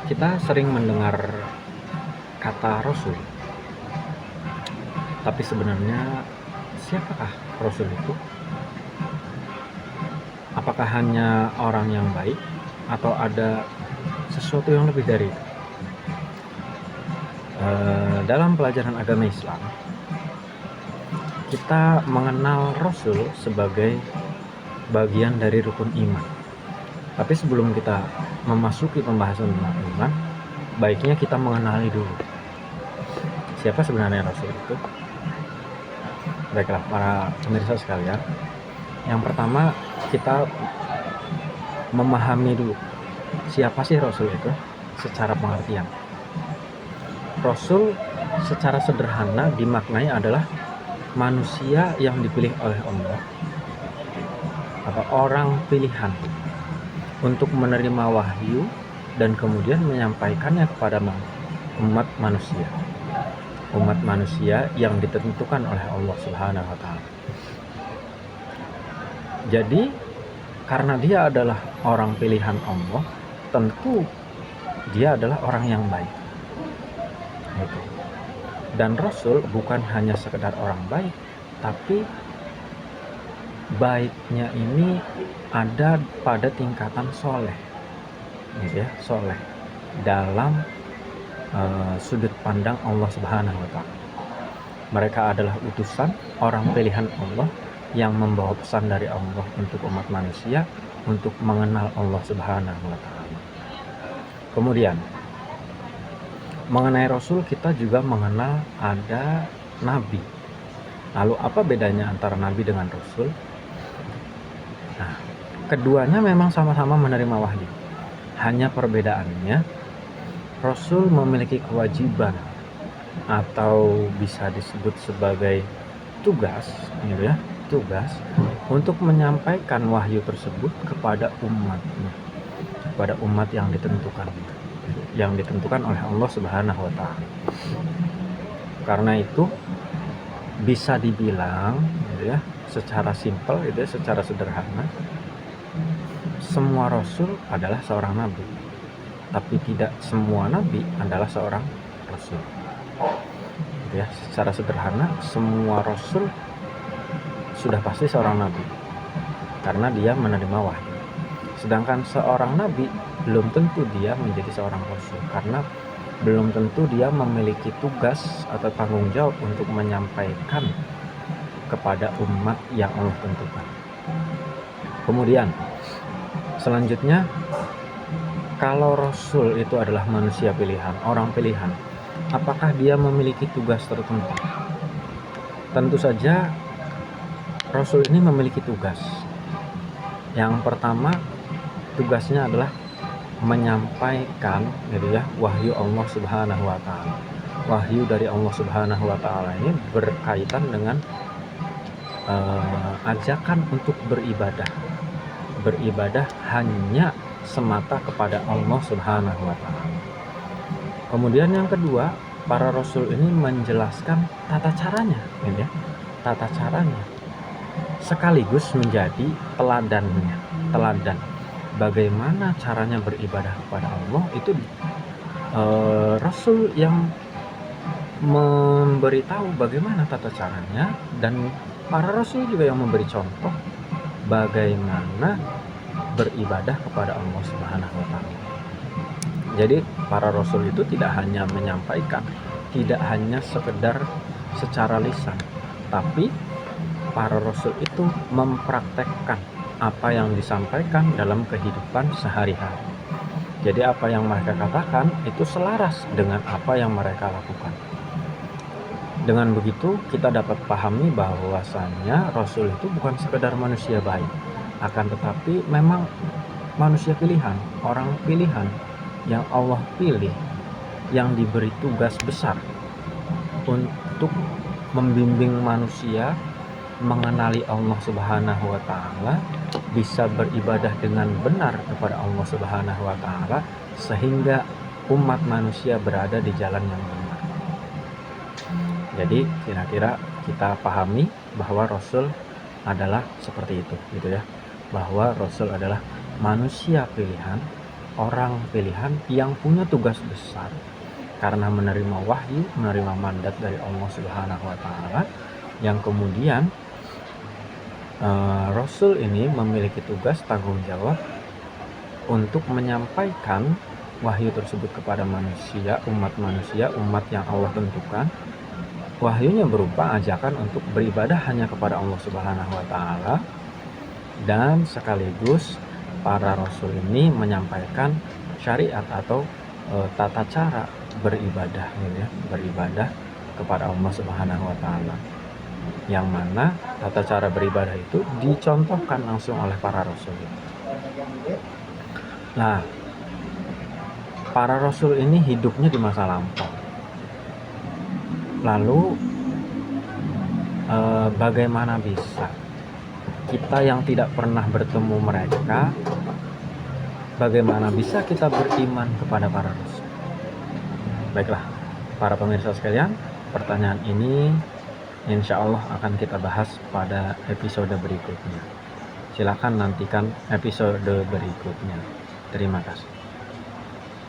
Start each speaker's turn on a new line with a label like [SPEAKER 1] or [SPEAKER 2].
[SPEAKER 1] Kita sering mendengar kata Rasul, tapi sebenarnya siapakah Rasul itu? Apakah hanya orang yang baik atau ada sesuatu yang lebih dari itu? Dalam pelajaran agama Islam, kita mengenal Rasul sebagai bagian dari rukun iman. Tapi sebelum kita memasuki pembahasan tentang iman, baiknya kita mengenali dulu siapa sebenarnya Rasul itu. Baiklah para pemirsa sekalian, yang pertama kita memahami dulu siapa sih Rasul itu secara pengertian. Rasul secara sederhana dimaknai adalah manusia yang dipilih oleh Allah atau orang pilihan untuk menerima wahyu dan kemudian menyampaikannya kepada umat manusia yang ditentukan oleh Allah Subhanahu wa taala. Jadi karena dia adalah orang pilihan Allah, tentu dia adalah orang yang baik. Gitu. Dan Rasul bukan hanya sekedar orang baik, tapi baiknya ini ada pada tingkatan soleh, gitu ya, soleh dalam sudut pandang Allah Subhanahu wa taala. Mereka adalah utusan, orang pilihan Allah yang membawa pesan dari Allah untuk umat manusia untuk mengenal Allah Subhanahu wa taala. Kemudian mengenai Rasul, kita juga mengenal ada Nabi. Lalu apa bedanya antara Nabi dengan Rasul? Nah, keduanya memang sama-sama menerima wahyu. Hanya perbedaannya, Rasul memiliki kewajiban atau bisa disebut sebagai tugas, gitu ya, tugas untuk menyampaikan wahyu tersebut kepada umat yang ditentukan oleh Allah Subhanahu wa taala. Karena itu bisa dibilang, gitu ya, secara simpel, gitu ya, secara sederhana, semua Rasul adalah seorang nabi, tapi tidak semua nabi adalah seorang Rasul. Gitu ya, secara sederhana, semua Rasul sudah pasti seorang nabi karena dia menerima wahyu. Sedangkan seorang nabi belum tentu dia menjadi seorang Rasul karena belum tentu dia memiliki tugas atau tanggung jawab untuk menyampaikan kepada umat yang Allah tentukan. Kemudian selanjutnya, kalau Rasul itu adalah manusia pilihan, orang pilihan, apakah dia memiliki tugas tertentu? Tentu saja Rasul ini memiliki tugas. Yang pertama, tugasnya adalah menyampaikan, gitu ya, wahyu Allah Subhanahu wa taala. Wahyu dari Allah Subhanahu wa taala ini berkaitan dengan ajakan untuk beribadah. Beribadah hanya semata kepada Allah Subhanahu wa taala. Kemudian yang kedua, para rasul ini menjelaskan tata caranya, gitu ya. Tata caranya sekaligus menjadi teladan bagaimana caranya beribadah kepada Allah. Itu Rasul yang memberitahu bagaimana tata caranya, dan para Rasul juga yang memberi contoh bagaimana beribadah kepada Allah Subhanahu wa taala. Jadi para Rasul itu tidak hanya menyampaikan, tidak hanya sekedar secara lisan, tapi para Rasul itu mempraktekkan apa yang disampaikan dalam kehidupan sehari-hari. Jadi apa yang mereka katakan itu selaras dengan apa yang mereka lakukan. Dengan begitu kita dapat pahami bahwasanya Rasul itu bukan sekedar manusia baik, akan tetapi memang manusia pilihan, orang pilihan yang Allah pilih, yang diberi tugas besar untuk membimbing manusia mengenali Allah Subhanahu wa taala, bisa beribadah dengan benar kepada Allah Subhanahu wa taala sehingga umat manusia berada di jalan yang benar. Jadi kira-kira kita pahami bahwa Rasul adalah seperti itu, gitu ya. Bahwa Rasul adalah manusia pilihan orang pilihan yang punya tugas besar karena menerima wahyu, menerima mandat dari Allah Subhanahu wa taala, yang kemudian Rasul ini memiliki tugas tanggung jawab untuk menyampaikan wahyu tersebut kepada manusia, umat yang Allah tentukan. Wahyunya berupa ajakan untuk beribadah hanya kepada Allah Subhanahu wa taala, dan sekaligus para rasul ini menyampaikan syariat atau tata cara beribadah, beribadah kepada Allah Subhanahu wa taala. Yang mana tata cara beribadah itu dicontohkan langsung oleh para rasul. Nah, para rasul ini hidupnya di masa lampau. Lalu bagaimana bisa kita yang tidak pernah bertemu mereka, bagaimana bisa kita beriman kepada para rasul? Baiklah, para pemirsa sekalian, pertanyaan ini insya Allah akan kita bahas pada episode berikutnya. Silakan nantikan episode berikutnya. Terima kasih.